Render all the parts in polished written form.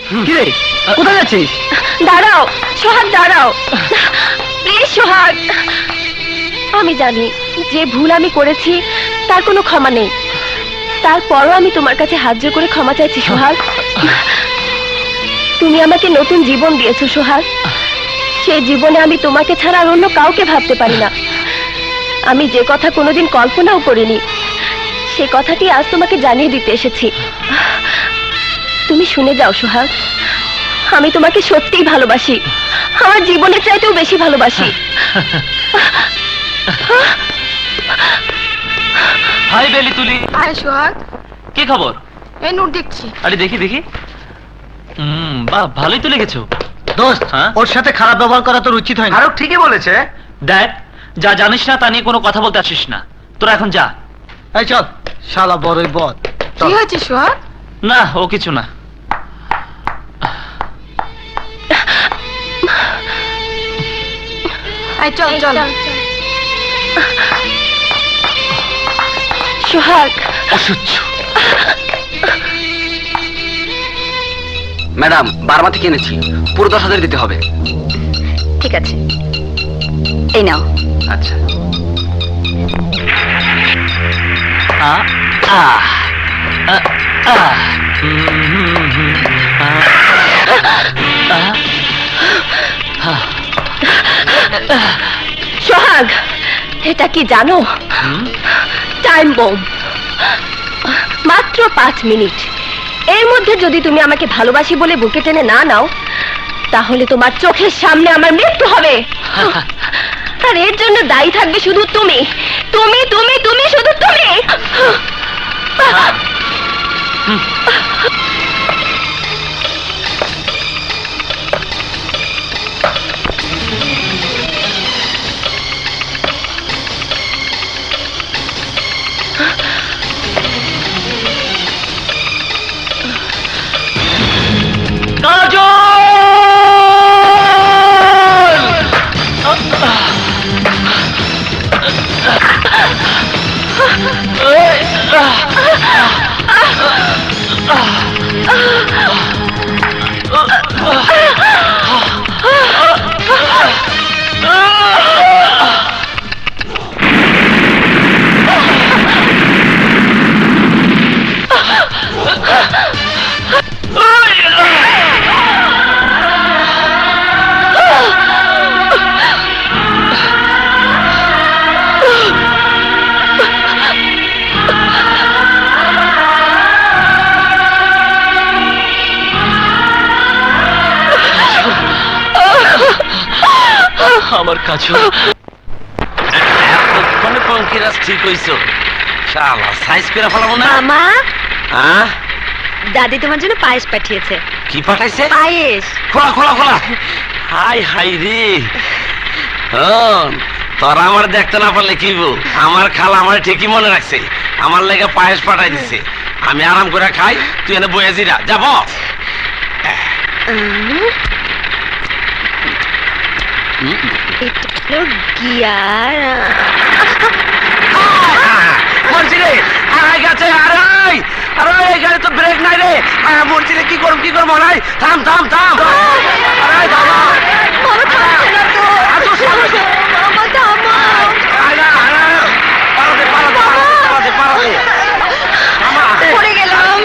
কি রে, কোথায় যাচ্ছিস? দাঁড়াও সোহাগ, দাঁড়াও প্লিজ সোহাগ। আমি জানি যে ভুল আমি করেছি তার কোনো ক্ষমা নেই, তারপরও আমি তোমার কাছে হাত জোড় করে ক্ষমা চাইছি সোহাগ। তুমি আমাকে নতুন জীবন দিয়েছো সোহাগ, সেই জীবনে আমি তোমাকে ছাড়া আর অন্য কাউকে ভাবতে পারি না। আমি যে কথা কোনোদিন কল্পনাও করিনি সে কথাটি আজ তোমাকে জানিয়ে দিতে এসেছি। তুমি শুনে যাও সোহাগ, আমি তোমাকে সত্যিই ভালোবাসি, আমার জীবনের চাইতেও বেশি ভালোবাসি। হাই বেলি তুলি। হাই সোহাগ, কি খবর? এই নোট দেখছি। আরে দেখি দেখি। বাহ, ভালোই তো লেগেছো দোস্ত। ওর সাথে খারাপ ব্যবহার করা তোর উচিত হয় না। আরো ঠিকই বলেছে। দেখ, যা জানিস না তা নিয়ে কোনো কথা বলতে আসিস না, তোরা এখন যা। এই চল, শালা বড়ই বদ। কি হয়েছে সোহাগ? না, ও কিছু না। এই চল চল। সোহাগ, অসহ্য। ম্যাডাম, বারমা থেকে এনেছি, পুরো 10,000 দিতে হবে। ঠিক আছে, এই নাও। আচ্ছা। সোহাগ, এটা কি জানো? Time bomb. মাত্র 5 মিনিট, এর মধ্যে যদি তুমি আমাকে ভালোবাসি বলে বুকে টেনে না নাও তাহলে তোমার চোখের সামনে আমার মৃত্যু হবে। আর এর জন্য দায়ী থাকবে শুধু তুমি, তুমি তুমি তুমি, শুধু তুমি। আমার কাছে এতক্ষণে পঙ্কিরাজ ঠিক হইছো, শালা সাইজ করে ফেলাবো না। মামা, হ্যাঁ, দাদি তোমার জন্য পায়েস পাঠিয়েছে। কি পাঠাইছে? পায়েস। খোলা খোলা খোলা। হাই হাই রে, তোরা আমার দেখতে না পারলে কি বল, আমার খালা আমার ঠিকই মনে রাখছে, আমার লেগে পায়েস পাঠাই দিছে। আমি আরাম করে খাই, তুই এনে বয়ে জিরা যাব। গিয়ার মরছি রে, আড়াই গেছে, আড়াই আড়াই, এই গাড়ি তো ব্রেক নাই রে। মরছি রে, কি করব কি করবো? নাই, থাম থাম থাম। আড়াই বাবা, পড়ে গেলাম।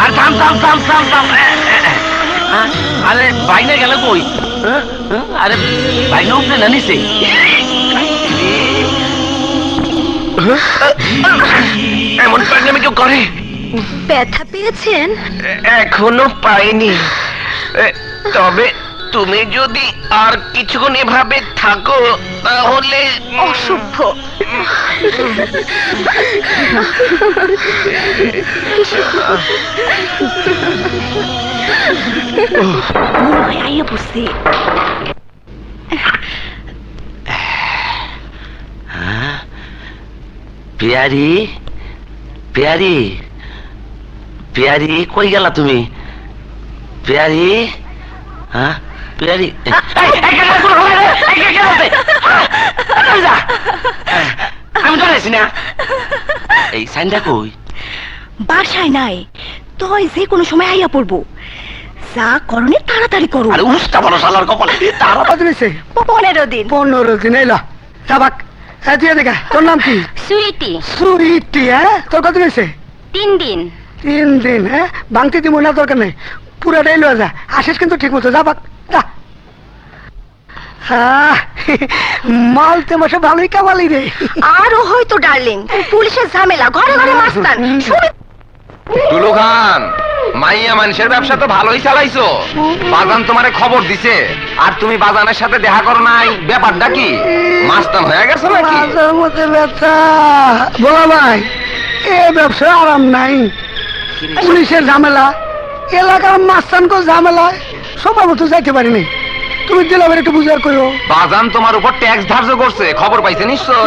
আর থাম থাম থাম থাম থাম। আরে বাইনে গেল কই? আরে বাইনে উঠলে না নিচে? এমন পাগলামি কেউ করে? ব্যথা পেয়েছেন? এখনো পাইনি, তবে তুমি যদি আর কিছুক্ষণ এভাবে থাকো তাহলে। অসভ্য। মনে হয় আইয়া পড়ছি। পিয়ারি পিয়ারি পিয়ারি, কই গেলা তুমি? প্রিয়ারি হ্যাঁ প্রিয়ারি আমি তো আছি না এই সাইনটা কই বাসায় নাই তুই যে কোনো সময় আইয়া পড়বো যা করণে তাড়াতাড়ি করো আরে উস্তা বলো শালার কপালে তারা কত দিয়েছে 15 দিন 15 দিন এলা যাবাক তুই দেখা তোর নাম কি সুইটি সুইটি তোর কত দিয়েছে 3 দিন 3 দিন ভাঙতে দিব না দরকার নেই পুরাটাই লয়ে যা আসিস কিন্তু ঠিক মতো যাবাক যা মাল তো মাসে ভালোই কামালি রে আরো হয়তো ডার্লিং পুলিশের ঝামেলা ঘরে ঘরে মাস্তান টুলু খান মাইয়া মানুষের ব্যবসা তো ভালোই চালাইছো বাজান তোমারে খবর দিছে আর তুমি বাজানের সাথে দেখা করো নাই ব্যাপারটা কি মাস্তান হয়ে গেছো নাকি মাঝের মধ্যে ব্যথা বলা ভাই এ ব্যবসা আরাম নাই পুলিশের ঝামেলা এলাকার মাস্তানকে ঝামেলা সময় মতো যাইতে পারিনি তুমি দিলামের একটু বুঝার করো বাজান তোমার উপর ট্যাক্স ধার্য করছে খবর পাইছে নিশ্চয়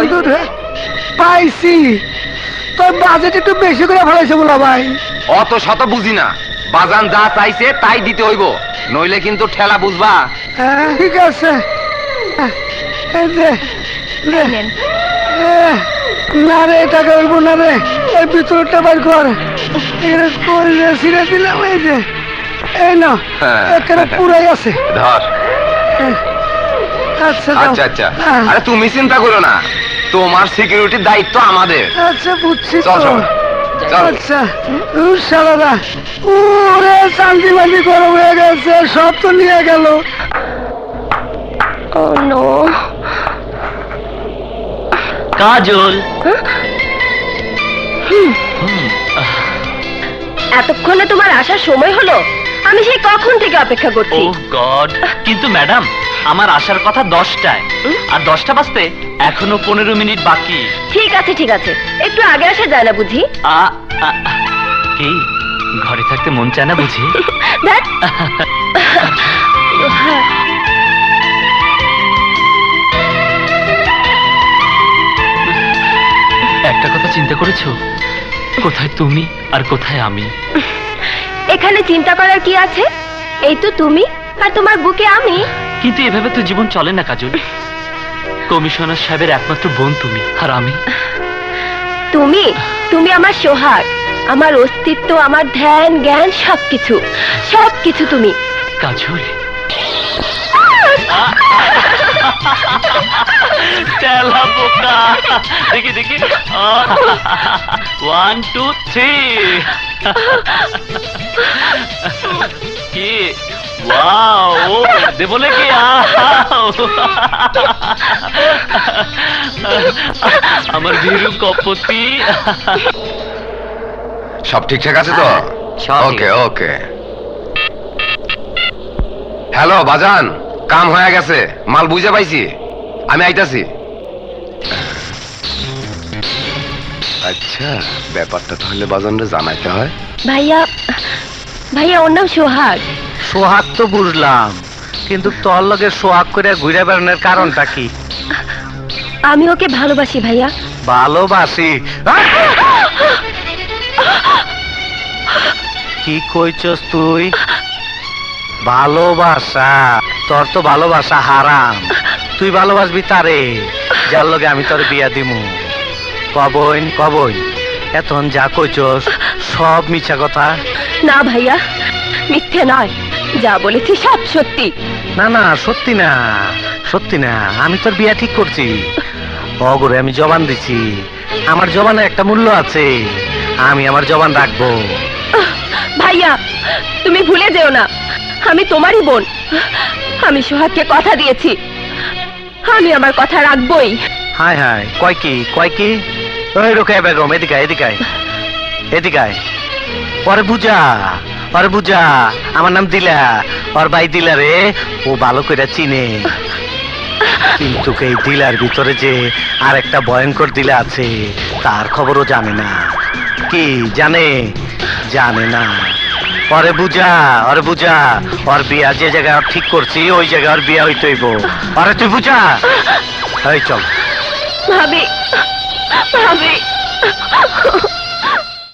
পাইছি তোর বাজেট একটু বেশি করে ফেলাইছে বলা ভাই অত শত বুঝি না বাজান যা চাইছে তাই দিতে হইব নইলে কিন্তু ঠেলা বুঝবা ঠিক আছে এই যে, নে। না রে টাকা হইব না রে এই ভিতরটা বাইর কর এটা করে ছিঁড়ে দিলাম এই যে এই না হ্যাঁ। এখানে পুরাই আছে ধর আচ্ছা দাও। আচ্ছা আচ্ছা হ্যাঁ। আরে তুমি চিন্তা করো না তোমার সিকিউরিটির দায়িত্ব আমাদের আচ্ছা বুঝছি চল তো চল চল আচ্ছা শালারা ওরে শান্তি বান্তি গরম হয়ে গেছে সব তো নিয়ে গেল ও নো কাজল এতক্ষণে তোমার আসার সময় হলো আমি সেই কখন থেকে অপেক্ষা ও করছি গড কিন্তু ম্যাডাম আমার আসার কথা 10টায় আর 10টা বাজতে এখনো 15 মিনিট বাকি ঠিক আছে ঠিক আছে একটু আগে আসা যায় না বুঝি আ আ, কি ঘরে থাকতে মন চায় না বুঝি ধ্যাৎ। একটা কথা চিন্তা করেছো কোথায় তুমি আর কোথায় আমি এখানে চিন্তা করার কি আছে এই তো তুমি আর তোমার বুকে আমি কিন্তু এভাবে তো জীবন চলে না কাজল কমিশনার সাহেবের একমাত্র বোন তুমি আর আমি তুমি তুমি আমার সোহাগ আমার অস্তিত্ব আমার ধ্যান জ্ঞান সবকিছু সবকিছু তুমি কাজল তেলা বোকা দেখি দেখি 1 2 3 কি ওয়াও দেবো নাকি আমার ভীরু কপতি সব ঠিকঠাক আছে তো সব ঠিক ওকে ওকে হ্যালো বাজান কাম হয়ে গেছে মাল বুঝে পাইছি আমি আইতাছি আচ্ছা ব্যাপারটা তাহলে বাজানরে জানাইতে হয় ভাইয়া ভাইয়া ওর নাম সোহাগ সোহাগ তো বুঝলাম কিন্তু তোর লগে সোহাগ করে ঘুরে বেড়ানোর কারণটা কি আমি ওকে ভালোবাসি ভাইয়া ভালোবাসি কি কইছস তুই ভালোবাসা তোর তো ভালোবাসা হারাম তুই ভালোবাসবি তারে যার লগে আমি তোর বিয়া দিমু কবইন কবইন এখন যা কইছস সব মিছা কথা না ভাইয়া মিথ্যে নয় যা বলেছি সব সত্যি না না সত্যি না সত্যি না আমি তোর বিয়া ঠিক করছি অগরে আমি জবান দিছি আমার জবানের একটা মূল্য আছে আমি আমার জবান রাখবো ভাইয়া তুমি ভুলে যেও না আমি তোমারই বোন আমি সোহাগকে কথা দিয়েছি আমি আমার কথা রাখবই হায় হায় কয় কি ওই রোকে বেগম এদিকে এদিকে এদিকে পরে বুঝা আমার নাম দিলা ওর ভাই দিলা রে ও ভালো করে চিনে কিন্তু এই দিলার ভিতরে যে আর একটা ভয়ঙ্কর দিলা আছে তার খবরও জানে না কি জানে না ওরে বুঝা ওর বিয়া যে জায়গায় ওর ঠিক করছি ওই জায়গায় ওর বিয়া হইতে হইব আরে তুই বুঝা এই চল ভাবি